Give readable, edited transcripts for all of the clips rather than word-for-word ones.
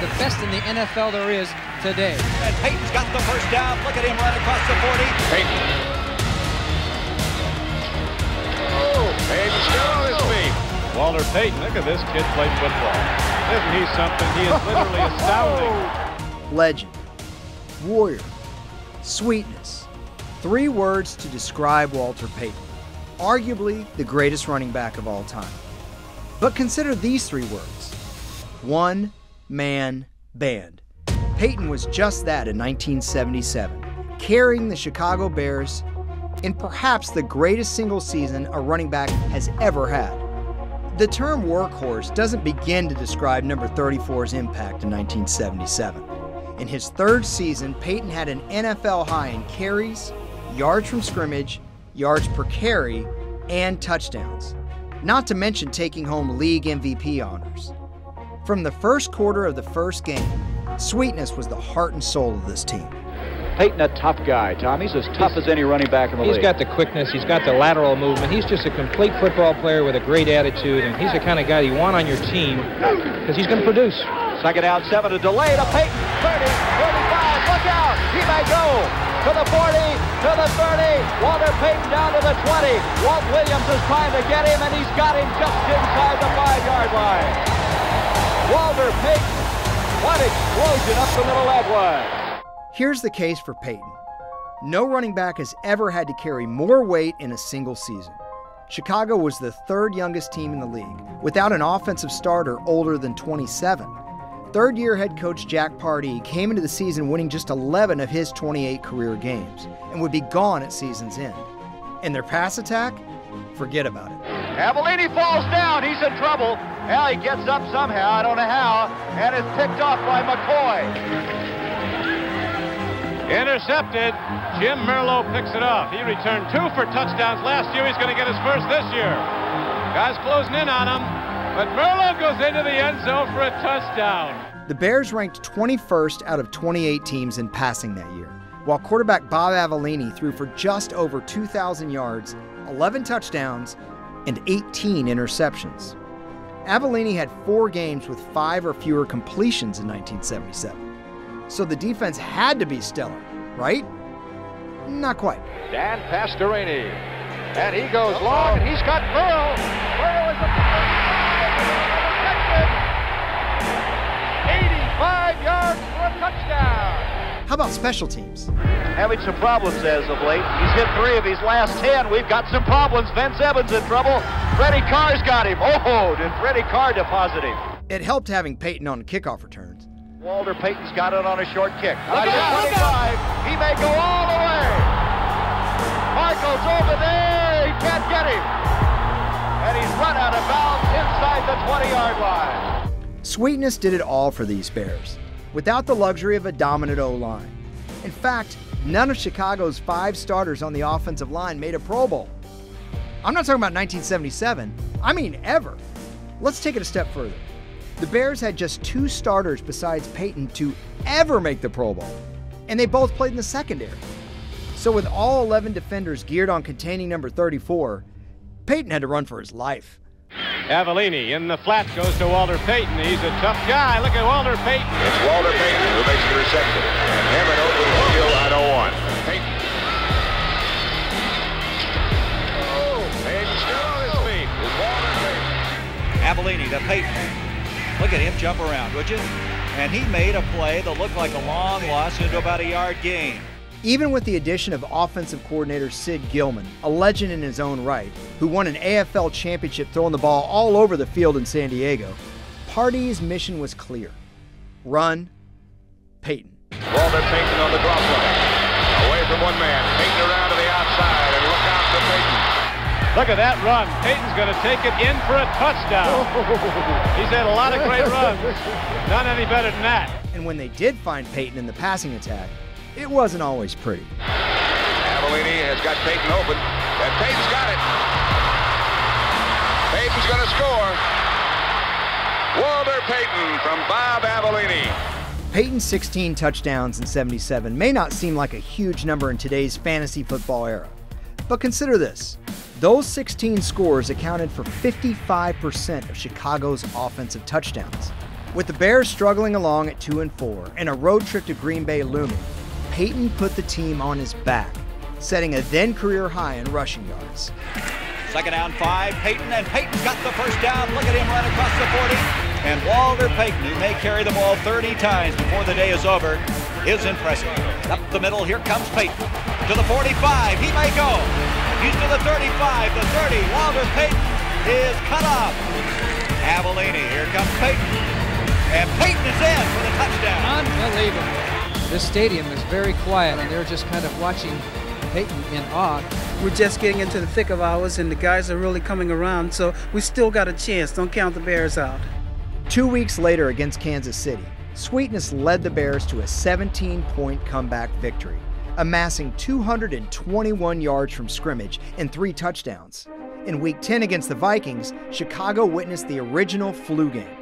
the best in the NFL there is today. And Payton's got the first down. Look at him run across the 40. Payton. Oh, Payton still on his feet. Walter Payton, look at this kid play football. Isn't he something? He is literally astounding. Legend, warrior, sweetness. 3 words to describe Walter Payton. Arguably the greatest running back of all time. But consider these 3 words. One-man band. Payton was just that in 1977, carrying the Chicago Bears in perhaps the greatest single season a running back has ever had. The term workhorse doesn't begin to describe number 34's impact in 1977. In his 3rd season, Payton had an NFL high in carries, yards from scrimmage, yards per carry, and touchdowns. Not to mention taking home league MVP honors. From the first quarter of the first game, sweetness was the heart and soul of this team. Payton, a tough guy, Tom. He's as tough as any running back in the league. He's got the quickness, he's got the lateral movement. He's just a complete football player with a great attitude, and he's the kind of guy you want on your team because he's going to produce. 2nd down, 7, a delay to Payton. 30, 35, look out! He may go to the 40, to the 30. Walter Payton down to the 20. Walt Williams is trying to get him, and he's got him just inside the 5-yard line. Walter Payton, what explosion up the middle that was. Here's the case for Payton. No running back has ever had to carry more weight in a single season. Chicago was the 3rd youngest team in the league, without an offensive starter older than 27. 3rd-year head coach Jack Pardee came into the season winning just 11 of his 28 career games and would be gone at season's end. And their pass attack? Forget about it. AVELLINI falls down. He's in trouble. Well, he gets up somehow. I don't know how. And is picked off by McCoy. Intercepted. Jim Merlo picks it off. He returned 2 for touchdowns last year. He's going to get his first this year. Guys closing in on him. But Merlo goes into the end zone for a touchdown. The Bears ranked 21st out of 28 teams in passing that year, while quarterback Bob AVELLINI threw for just over 2,000 yards, 11 touchdowns, and 18 interceptions. AVELLINI had 4 games with 5 or fewer completions in 1977. So the defense had to be stellar, right? Not quite. Dan Pastorini. And he goes long, and he's got Burrow. Burrow is a 85 yards for a touchdown. How about special teams? Having some problems as of late. He's hit 3 of his last 10. We've got some problems. Vince Evans in trouble. Freddie Carr's got him. Oh, did Freddie Carr deposit him? It helped having Payton on kickoff returns. Walter Payton's got it on a short kick. Look out, 25. He may go all the way. Michael's over there. He can't get him. And he's run out of bounds inside the 20-yard line. Sweetness did it all for these Bears, without the luxury of a dominant O-line. In fact, none of Chicago's 5 starters on the offensive line made a Pro Bowl. I'm not talking about 1977, I mean ever. Let's take it a step further. The Bears had just 2 starters besides Payton to ever make the Pro Bowl, and they both played in the secondary. So with all 11 defenders geared on containing number 34, Payton had to run for his life. AVELLINI in the flat goes to Walter Payton. He's a tough guy. Look at Walter Payton. It's Walter Payton who makes the reception. And him and open field at 01. Payton. Oh, Payton still on his feet. It's Walter Payton. AVELLINI to Payton. Look at him jump around, would you? And he made a play that looked like a long loss into about a yard gain. Even with the addition of offensive coordinator Sid Gilman, a legend in his own right, who won an AFL championship throwing the ball all over the field in San Diego, Pardee's mission was clear. Run, Payton. Walter Payton on the drop line. Away from one man. Payton around to the outside, and look out for Payton. Look at that run. Payton's going to take it in for a touchdown. He's had a lot of great runs. None any better than that. And when they did find Payton in the passing attack, it wasn't always pretty. AVELLINI has got Payton open, and Payton's got it. Payton's going to score. Walter Payton from Bob AVELLINI. Payton's 16 touchdowns in '77 may not seem like a huge number in today's fantasy football era. But consider this. Those 16 scores accounted for 55% of Chicago's offensive touchdowns. With the Bears struggling along at 2-4 and a road trip to Green Bay looming, Payton put the team on his back, setting a then career high in rushing yards. Second down 5, Payton, and Payton got the first down. Look at him run across the 40. And Walter Payton, who may carry the ball 30 times before the day is over, is impressive. Up the middle, here comes Payton. To the 45, he may go. He's to the 35, the 30. Walter Payton is cut off. Avellini, here comes Payton. And Payton is in for the touchdown. Unbelievable. This stadium is very quiet, and they're just kind of watching Payton in awe. We're just getting into the thick of ours, and the guys are really coming around, so we still got a chance. Don't count the Bears out. 2 weeks later against Kansas City, Sweetness led the Bears to a 17-point comeback victory, amassing 221 yards from scrimmage and 3 touchdowns. In Week 10 against the Vikings, Chicago witnessed the original flu game.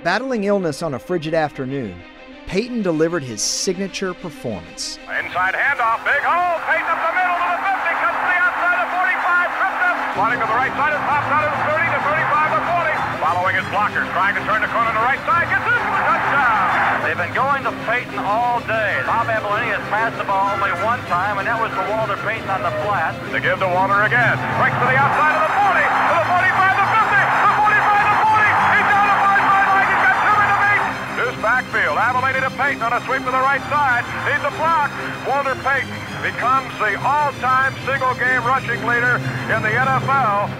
Battling illness on a frigid afternoon, Payton delivered his signature performance. Inside handoff, big hole. Payton up the middle to the 50, cuts to the outside of 45, tripped up. Sliding to the right side, it pops out of the 30 to 35 to 40. Following his blockers, trying to turn the corner to the right side, gets in for the touchdown. They've been going to Payton all day. Bob Avellini has passed the ball only one time, and that was to Walter Payton on the flat. To give to Walter again. Breaks to the outside of the 40, to the 45, the 50, the 45, the 40. He's down to 5 like he's got 2 in the meat. Deuce backfield. Avellini to Payton on a sweep to the right side. Needs a block. Walter Payton becomes the all-time single-game rushing leader in the NFL.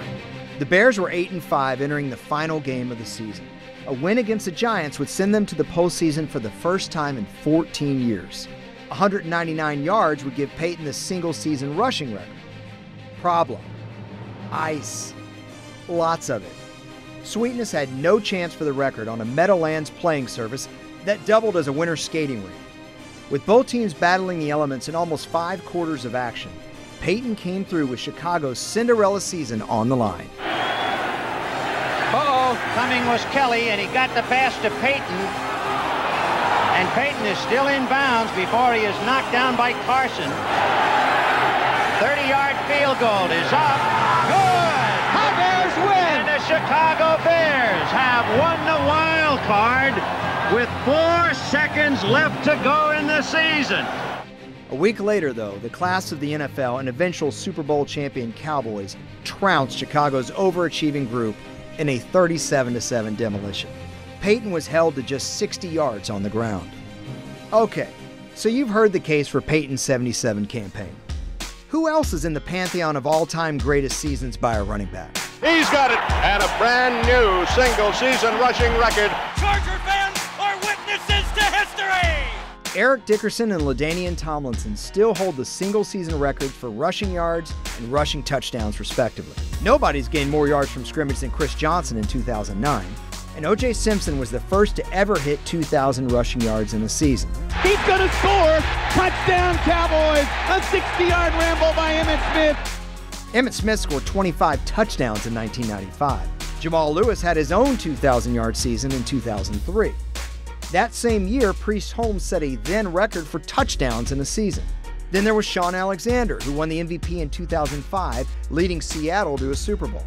The Bears were 8-5 entering the final game of the season. A win against the Giants would send them to the postseason for the first time in 14 years. 199 yards would give Payton the single-season rushing record. Problem: ice. Lots of it. Sweetness had no chance for the record on a Meadowlands playing surface that doubled as a winter skating rink. With both teams battling the elements in almost 5 quarters of action, Payton came through with Chicago's Cinderella season on the line. Coming was Kelly, and he got the pass to Payton. And Payton is still in bounds before he is knocked down by Carson. 30-yard field goal is up. Good! The Bears win! And the Chicago Bears have won the wild card with 4 seconds left to go in the season. A week later, though, the class of the NFL and eventual Super Bowl champion Cowboys trounced Chicago's overachieving group in a 37-7 demolition. Payton was held to just 60 yards on the ground. Okay, so you've heard the case for Payton's 77 campaign. Who else is in the pantheon of all-time greatest seasons by a running back? He's got it, and a brand new single-season rushing record. Charger fans are witnesses to history! Eric Dickerson and LaDainian Tomlinson still hold the single-season records for rushing yards and rushing touchdowns, respectively. Nobody's gained more yards from scrimmage than Chris Johnson in 2009, and O.J. Simpson was the first to ever hit 2,000 rushing yards in a season. He's going to score! Touchdown, Cowboys! A 60-yard ramble by Emmitt Smith! Emmitt Smith scored 25 touchdowns in 1995. Jamal Lewis had his own 2,000-yard season in 2003. That same year, Priest Holmes set a then record for touchdowns in a season. Then there was Shaun Alexander, who won the MVP in 2005, leading Seattle to a Super Bowl.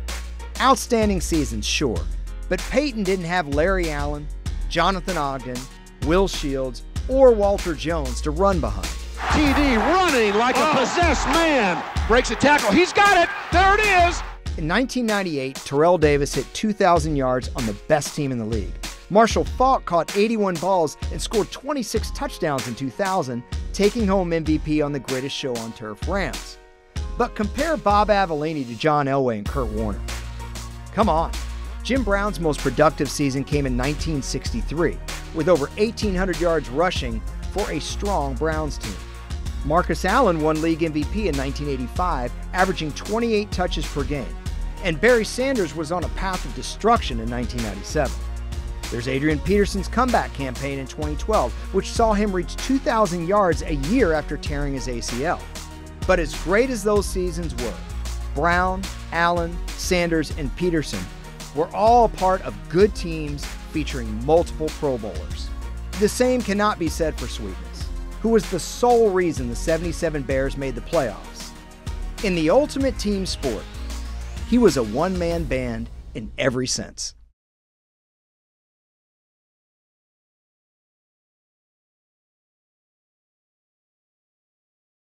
Outstanding seasons, sure, but Payton didn't have Larry Allen, Jonathan Ogden, Will Shields, or Walter Jones to run behind. TD running like a possessed man. Breaks a tackle. He's got it. There it is. In 1998, Terrell Davis hit 2,000 yards on the best team in the league. Marshall Faulk caught 81 balls and scored 26 touchdowns in 2000, taking home MVP on the Greatest Show on Turf Rams. But compare Bob Avellini to John Elway and Kurt Warner. Come on. Jim Brown's most productive season came in 1963, with over 1,800 yards rushing for a strong Browns team. Marcus Allen won league MVP in 1985, averaging 28 touches per game. And Barry Sanders was on a path of destruction in 1997. There's Adrian Peterson's comeback campaign in 2012, which saw him reach 2,000 yards a year after tearing his ACL. But as great as those seasons were, Brown, Allen, Sanders, and Peterson were all part of good teams featuring multiple Pro Bowlers. The same cannot be said for Sweetness, who was the sole reason the 77 Bears made the playoffs. In the ultimate team sport, he was a one-man band in every sense.